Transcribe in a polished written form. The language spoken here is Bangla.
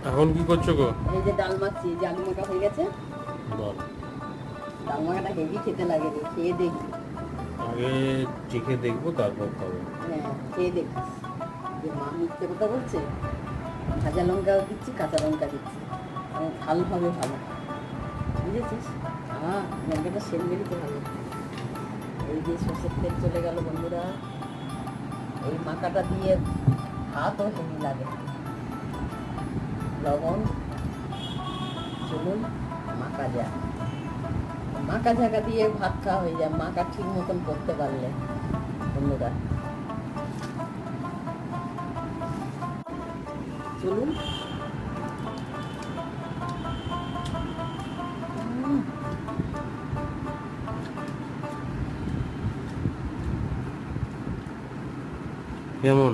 এখন কি করছো গো? এই যে ডাল মাখছি, যে আলু মাখা হয়ে গেছে। বল। ডাল মাখাটা হেভি খেতে লাগে রে, খেয়ে দেখি। আগে চেখে দেখবো তারপর খাবো। হ্যাঁ, খেয়ে দেখিস যে মা মিথ্যে কথা বলছে। ভাজা লঙ্কাও দিচ্ছি, কাঁচা লঙ্কা দিচ্ছি, এবং ঝাল হবে ভালো, বুঝেছিস? লঙ্কাটা সেন বেরিতে ভালো। এই যে সর্ষের তেল চলে গেল বন্ধুরা। এই মাখাটা দিয়ে ভাতও হেভি লাগে। লবণ, চলুন মাখা যাক। মাখা ঝাঁকা দিয়ে ভাত খাওয়া হয়ে যায়, মাখা ঠিক মতন করতে পারলে বন্ধুরা। চলুন। কেমন?